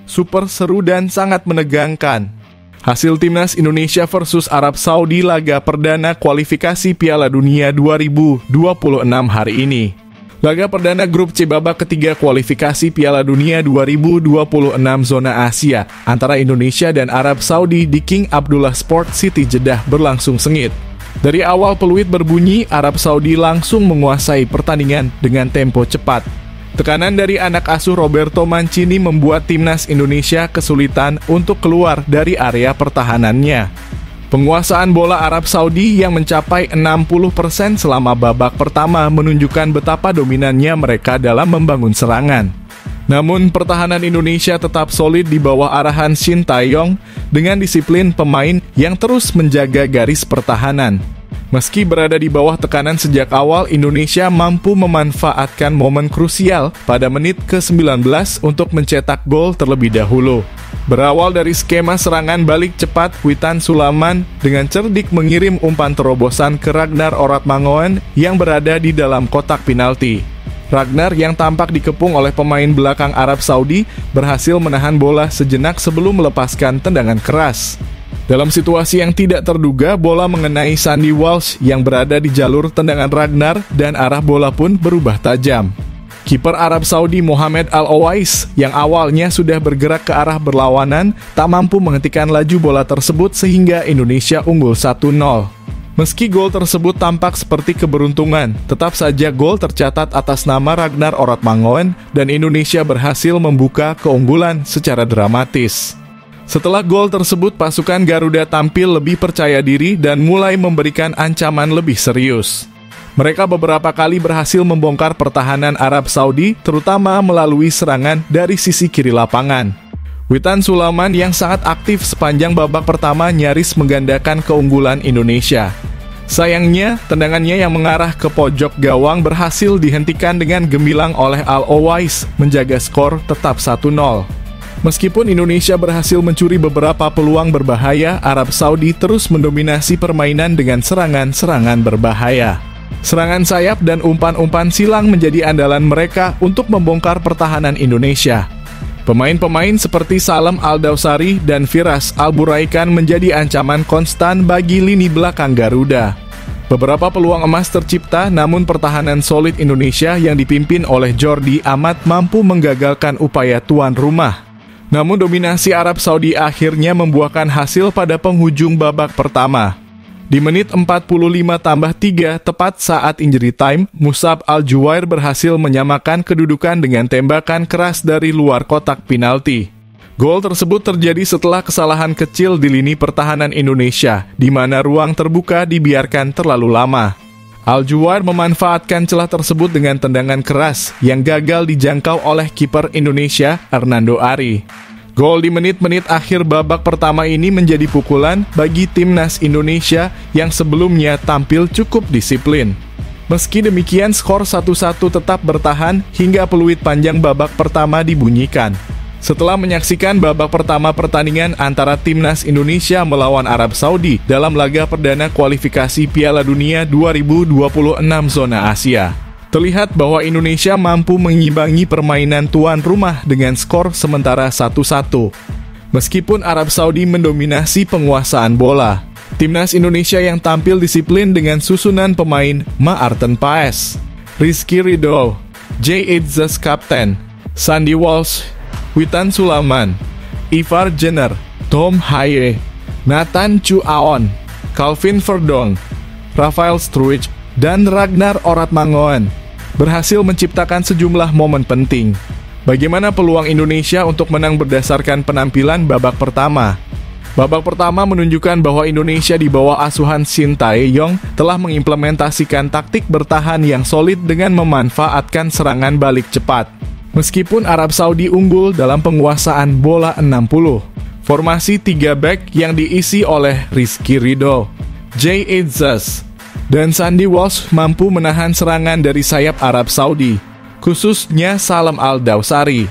super seru dan sangat menegangkan. Hasil timnas Indonesia versus Arab Saudi laga perdana kualifikasi Piala Dunia 2026 hari ini. Laga perdana grup C babak ketiga kualifikasi Piala Dunia 2026 zona Asia antara Indonesia dan Arab Saudi di King Abdullah Sport City Jeddah berlangsung sengit. Dari awal peluit berbunyi, Arab Saudi langsung menguasai pertandingan dengan tempo cepat. Tekanan dari anak asuh Roberto Mancini membuat timnas Indonesia kesulitan untuk keluar dari area pertahanannya. Penguasaan bola Arab Saudi yang mencapai 60% selama babak pertama menunjukkan betapa dominannya mereka dalam membangun serangan. Namun pertahanan Indonesia tetap solid di bawah arahan Shin Tae-yong dengan disiplin pemain yang terus menjaga garis pertahanan. Meski berada di bawah tekanan sejak awal, Indonesia mampu memanfaatkan momen krusial pada menit ke-19 untuk mencetak gol terlebih dahulu. Berawal dari skema serangan balik cepat, Witan Sulaiman dengan cerdik mengirim umpan terobosan ke Ragnar Oratmangoen yang berada di dalam kotak penalti. Ragnar yang tampak dikepung oleh pemain belakang Arab Saudi berhasil menahan bola sejenak sebelum melepaskan tendangan keras. Dalam situasi yang tidak terduga, bola mengenai Sandy Walsh yang berada di jalur tendangan Ragnar dan arah bola pun berubah tajam. Kiper Arab Saudi Mohamed Al-Owais yang awalnya sudah bergerak ke arah berlawanan tak mampu menghentikan laju bola tersebut sehingga Indonesia unggul 1-0. Meski gol tersebut tampak seperti keberuntungan, tetap saja gol tercatat atas nama Ragnar Oratmangoen dan Indonesia berhasil membuka keunggulan secara dramatis. Setelah gol tersebut, pasukan Garuda tampil lebih percaya diri dan mulai memberikan ancaman lebih serius. Mereka beberapa kali berhasil membongkar pertahanan Arab Saudi, terutama melalui serangan dari sisi kiri lapangan. Witan Sulaiman yang sangat aktif sepanjang babak pertama nyaris menggandakan keunggulan Indonesia. Sayangnya, tendangannya yang mengarah ke pojok gawang berhasil dihentikan dengan gemilang oleh Al-Owais, menjaga skor tetap 1-0. Meskipun Indonesia berhasil mencuri beberapa peluang berbahaya, Arab Saudi terus mendominasi permainan dengan serangan-serangan berbahaya. Serangan sayap dan umpan-umpan silang menjadi andalan mereka untuk membongkar pertahanan Indonesia. Pemain-pemain seperti Salem Al-Dawsari dan Firas Al-Buraikan menjadi ancaman konstan bagi lini belakang Garuda. Beberapa peluang emas tercipta, namun pertahanan solid Indonesia yang dipimpin oleh Jordi Amat mampu menggagalkan upaya tuan rumah. Namun dominasi Arab Saudi akhirnya membuahkan hasil pada penghujung babak pertama. Di menit 45+3, tepat saat injury time, Musab Al-Juwair berhasil menyamakan kedudukan dengan tembakan keras dari luar kotak penalti. Gol tersebut terjadi setelah kesalahan kecil di lini pertahanan Indonesia, di mana ruang terbuka dibiarkan terlalu lama. Al-Juwair memanfaatkan celah tersebut dengan tendangan keras yang gagal dijangkau oleh kiper Indonesia, Hernando Ari. Gol di menit-menit akhir babak pertama ini menjadi pukulan bagi timnas Indonesia yang sebelumnya tampil cukup disiplin. Meski demikian, skor 1-1 tetap bertahan hingga peluit panjang babak pertama dibunyikan. Setelah menyaksikan babak pertama pertandingan antara timnas Indonesia melawan Arab Saudi dalam laga perdana kualifikasi Piala Dunia 2026 zona Asia, terlihat bahwa Indonesia mampu mengimbangi permainan tuan rumah dengan skor sementara 1-1. Meskipun Arab Saudi mendominasi penguasaan bola, timnas Indonesia yang tampil disiplin dengan susunan pemain Maarten Paes, Rizky Ridho, J. Idzas Kapten, Sandy Walsh, Witan Sulaiman, Ivar Jenner, Tom Haye, Nathan Chu Aon, Calvin Verdong, Rafael Struijk, dan Ragnar Oratmangoen berhasil menciptakan sejumlah momen penting. Bagaimana peluang Indonesia untuk menang berdasarkan penampilan babak pertama? Babak pertama menunjukkan bahwa Indonesia di bawah asuhan Shin Tae-yong telah mengimplementasikan taktik bertahan yang solid dengan memanfaatkan serangan balik cepat. Meskipun Arab Saudi unggul dalam penguasaan bola 60, formasi 3 back yang diisi oleh Rizky Ridho, J. Idzas, dan Sandy Walsh mampu menahan serangan dari sayap Arab Saudi, khususnya Salem Al-Dawsari.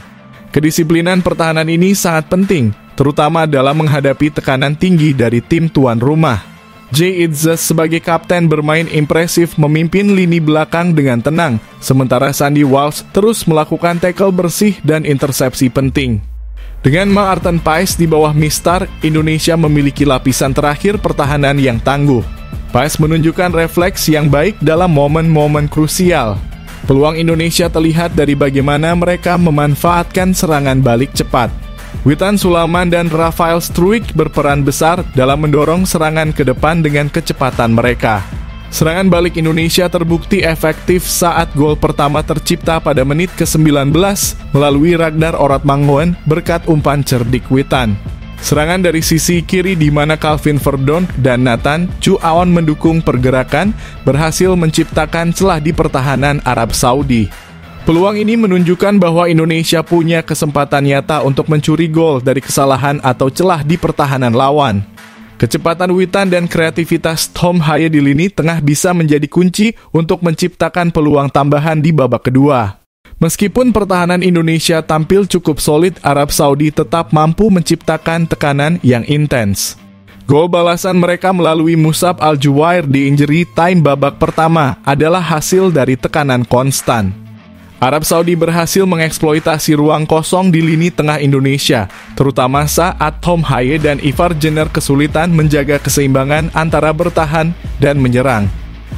Kedisiplinan pertahanan ini sangat penting, terutama dalam menghadapi tekanan tinggi dari tim tuan rumah. J. Idzas sebagai kapten bermain impresif memimpin lini belakang dengan tenang, sementara Sandy Walsh terus melakukan tackle bersih dan intersepsi penting. Dengan Maarten Paes di bawah Mistar, Indonesia memiliki lapisan terakhir pertahanan yang tangguh. Paes menunjukkan refleks yang baik dalam momen-momen krusial. Peluang Indonesia terlihat dari bagaimana mereka memanfaatkan serangan balik cepat. Witan Sulaiman dan Rafael Struijk berperan besar dalam mendorong serangan ke depan dengan kecepatan mereka. Serangan balik Indonesia terbukti efektif saat gol pertama tercipta pada menit ke-19 melalui Ragnar Oratmangoen berkat umpan cerdik Witan. Serangan dari sisi kiri di mana Calvin Verdonk dan Nathan Chu Aon mendukung pergerakan berhasil menciptakan celah di pertahanan Arab Saudi. Peluang ini menunjukkan bahwa Indonesia punya kesempatan nyata untuk mencuri gol dari kesalahan atau celah di pertahanan lawan. Kecepatan Witan dan kreativitas Tom Haye di lini tengah bisa menjadi kunci untuk menciptakan peluang tambahan di babak kedua. Meskipun pertahanan Indonesia tampil cukup solid, Arab Saudi tetap mampu menciptakan tekanan yang intens. Gol balasan mereka melalui Musab Al-Juwair di injury time babak pertama adalah hasil dari tekanan konstan. Arab Saudi berhasil mengeksploitasi ruang kosong di lini tengah Indonesia, terutama saat Tom Haye dan Ivar Jenner kesulitan menjaga keseimbangan antara bertahan dan menyerang.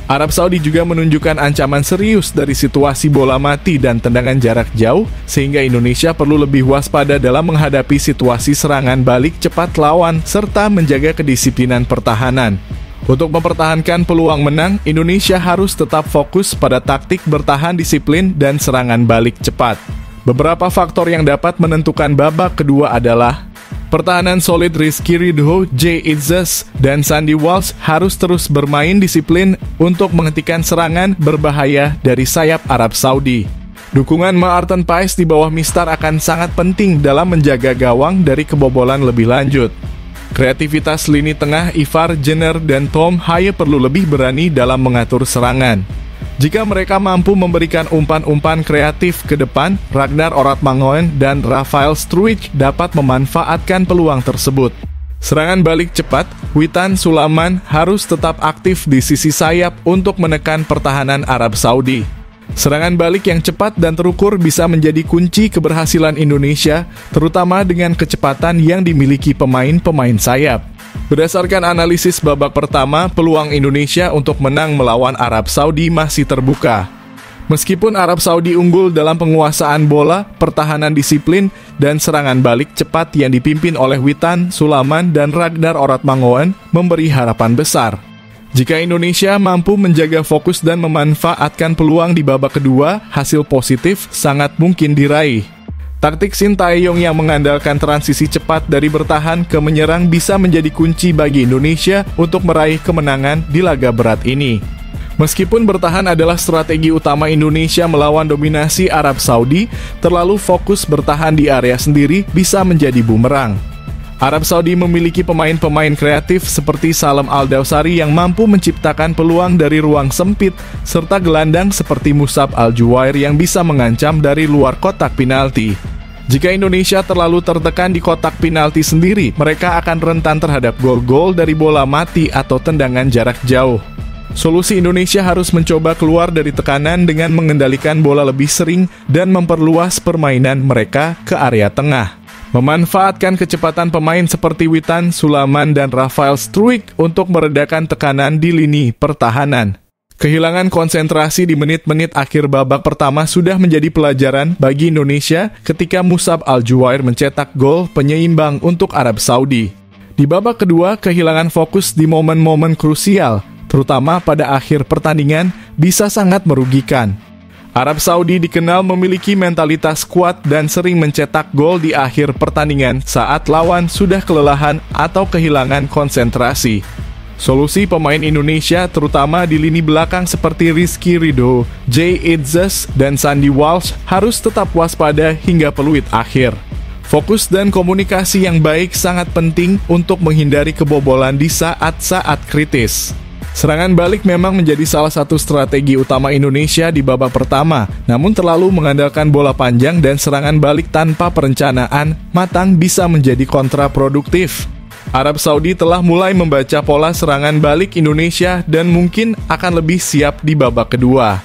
Arab Saudi juga menunjukkan ancaman serius dari situasi bola mati dan tendangan jarak jauh, sehingga Indonesia perlu lebih waspada dalam menghadapi situasi serangan balik cepat lawan serta menjaga kedisiplinan pertahanan. Untuk mempertahankan peluang menang, Indonesia harus tetap fokus pada taktik bertahan disiplin dan serangan balik cepat. Beberapa faktor yang dapat menentukan babak kedua adalah pertahanan solid Rizky Ridho, Jay Itzes, dan Sandy Walsh harus terus bermain disiplin untuk menghentikan serangan berbahaya dari sayap Arab Saudi. Dukungan Maarten Paes di bawah Mistar akan sangat penting dalam menjaga gawang dari kebobolan lebih lanjut. Kreativitas lini tengah Ivar Jenner dan Tom Haye perlu lebih berani dalam mengatur serangan. Jika mereka mampu memberikan umpan-umpan kreatif ke depan, Ragnar Oratmangoen dan Rafael Struijk dapat memanfaatkan peluang tersebut. Serangan balik cepat, Witan Sulaiman harus tetap aktif di sisi sayap untuk menekan pertahanan Arab Saudi. Serangan balik yang cepat dan terukur bisa menjadi kunci keberhasilan Indonesia, terutama dengan kecepatan yang dimiliki pemain-pemain sayap. Berdasarkan analisis babak pertama, peluang Indonesia untuk menang melawan Arab Saudi masih terbuka. Meskipun Arab Saudi unggul dalam penguasaan bola, pertahanan disiplin, dan serangan balik cepat yang dipimpin oleh Witan Sulaiman dan Ragnar Oratmangoen memberi harapan besar. Jika Indonesia mampu menjaga fokus dan memanfaatkan peluang di babak kedua, hasil positif sangat mungkin diraih. Taktik Sintayong yang mengandalkan transisi cepat dari bertahan ke menyerang bisa menjadi kunci bagi Indonesia untuk meraih kemenangan di laga berat ini. Meskipun bertahan adalah strategi utama Indonesia melawan dominasi Arab Saudi, terlalu fokus bertahan di area sendiri bisa menjadi bumerang. Arab Saudi memiliki pemain-pemain kreatif seperti Salem Al-Dawsari yang mampu menciptakan peluang dari ruang sempit, serta gelandang seperti Musab Al-Juwair yang bisa mengancam dari luar kotak penalti. Jika Indonesia terlalu tertekan di kotak penalti sendiri, mereka akan rentan terhadap gol-gol dari bola mati atau tendangan jarak jauh. Solusi Indonesia harus mencoba keluar dari tekanan dengan mengendalikan bola lebih sering dan memperluas permainan mereka ke area tengah. Memanfaatkan kecepatan pemain seperti Witan Sulaiman dan Rafael Struijk untuk meredakan tekanan di lini pertahanan. Kehilangan konsentrasi di menit-menit akhir babak pertama sudah menjadi pelajaran bagi Indonesia ketika Musab Al-Juwair mencetak gol penyeimbang untuk Arab Saudi. Di babak kedua, kehilangan fokus di momen-momen krusial, terutama pada akhir pertandingan, bisa sangat merugikan. Arab Saudi dikenal memiliki mentalitas kuat dan sering mencetak gol di akhir pertandingan saat lawan sudah kelelahan atau kehilangan konsentrasi. Solusi pemain Indonesia terutama di lini belakang seperti Rizky Ridho, Jay Itzes, dan Sandy Walsh harus tetap waspada hingga peluit akhir. Fokus dan komunikasi yang baik sangat penting untuk menghindari kebobolan di saat-saat kritis. Serangan balik memang menjadi salah satu strategi utama Indonesia di babak pertama, namun terlalu mengandalkan bola panjang dan serangan balik tanpa perencanaan matang bisa menjadi kontraproduktif. Arab Saudi telah mulai membaca pola serangan balik Indonesia dan mungkin akan lebih siap di babak kedua.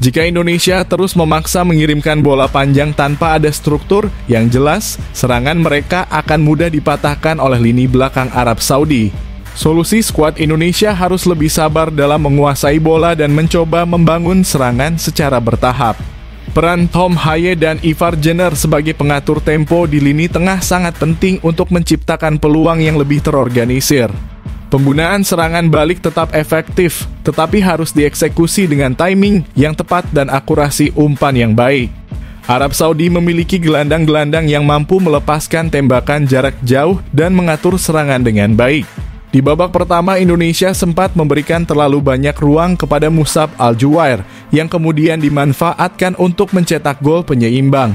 Jika Indonesia terus memaksa mengirimkan bola panjang tanpa ada struktur yang jelas, serangan mereka akan mudah dipatahkan oleh lini belakang Arab Saudi. Solusi skuad Indonesia harus lebih sabar dalam menguasai bola dan mencoba membangun serangan secara bertahap. Peran Tom Haye dan Ivar Jenner sebagai pengatur tempo di lini tengah sangat penting untuk menciptakan peluang yang lebih terorganisir. Penggunaan serangan balik tetap efektif, tetapi harus dieksekusi dengan timing yang tepat dan akurasi umpan yang baik. Arab Saudi memiliki gelandang-gelandang yang mampu melepaskan tembakan jarak jauh dan mengatur serangan dengan baik. Di babak pertama, Indonesia sempat memberikan terlalu banyak ruang kepada Musab Al-Juwair, yang kemudian dimanfaatkan untuk mencetak gol penyeimbang.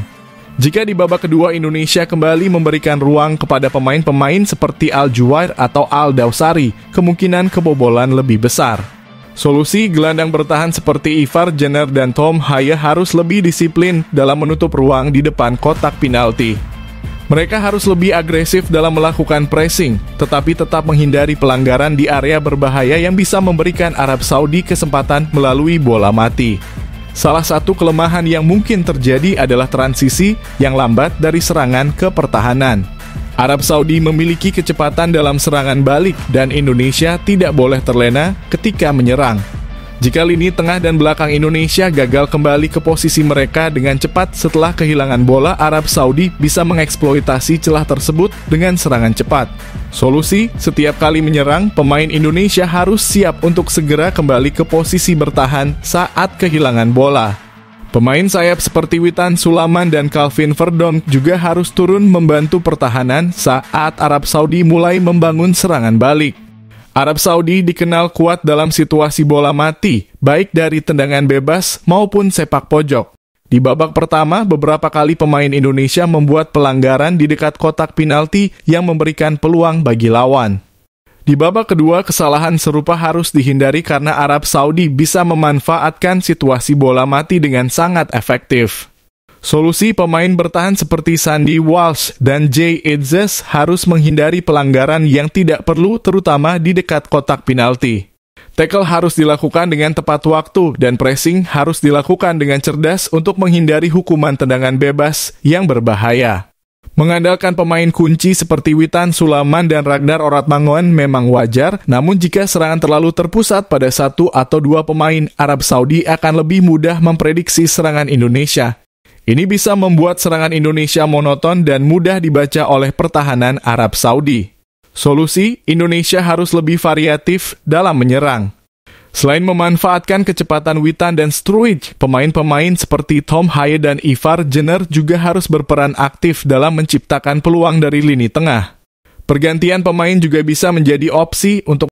Jika di babak kedua Indonesia kembali memberikan ruang kepada pemain-pemain seperti Al-Juwair atau Al-Dawsari, kemungkinan kebobolan lebih besar. Solusi gelandang bertahan seperti Ivar Jenner dan Tom Haye harus lebih disiplin dalam menutup ruang di depan kotak penalti. Mereka harus lebih agresif dalam melakukan pressing, tetapi tetap menghindari pelanggaran di area berbahaya yang bisa memberikan Arab Saudi kesempatan melalui bola mati. Salah satu kelemahan yang mungkin terjadi adalah transisi yang lambat dari serangan ke pertahanan. Arab Saudi memiliki kecepatan dalam serangan balik dan Indonesia tidak boleh terlena ketika menyerang. Jika lini tengah dan belakang Indonesia gagal kembali ke posisi mereka dengan cepat setelah kehilangan bola, Arab Saudi bisa mengeksploitasi celah tersebut dengan serangan cepat. Solusi, setiap kali menyerang, pemain Indonesia harus siap untuk segera kembali ke posisi bertahan saat kehilangan bola. Pemain sayap seperti Witan Sulaiman dan Calvin Verdonk juga harus turun membantu pertahanan saat Arab Saudi mulai membangun serangan balik. Arab Saudi dikenal kuat dalam situasi bola mati, baik dari tendangan bebas maupun sepak pojok. Di babak pertama, beberapa kali pemain Indonesia membuat pelanggaran di dekat kotak penalti yang memberikan peluang bagi lawan. Di babak kedua, kesalahan serupa harus dihindari karena Arab Saudi bisa memanfaatkan situasi bola mati dengan sangat efektif. Solusi pemain bertahan seperti Sandy Walsh dan Jay Itzes harus menghindari pelanggaran yang tidak perlu, terutama di dekat kotak penalti. Tackle harus dilakukan dengan tepat waktu dan pressing harus dilakukan dengan cerdas untuk menghindari hukuman tendangan bebas yang berbahaya. Mengandalkan pemain kunci seperti Witan Sulaiman dan Ragnar Oratmangoen memang wajar, namun jika serangan terlalu terpusat pada satu atau dua pemain, Arab Saudi akan lebih mudah memprediksi serangan Indonesia. Ini bisa membuat serangan Indonesia monoton dan mudah dibaca oleh pertahanan Arab Saudi. Solusi, Indonesia harus lebih variatif dalam menyerang. Selain memanfaatkan kecepatan Witan dan Sturridge, pemain-pemain seperti Tom Haye dan Ivar Jenner juga harus berperan aktif dalam menciptakan peluang dari lini tengah. Pergantian pemain juga bisa menjadi opsi untuk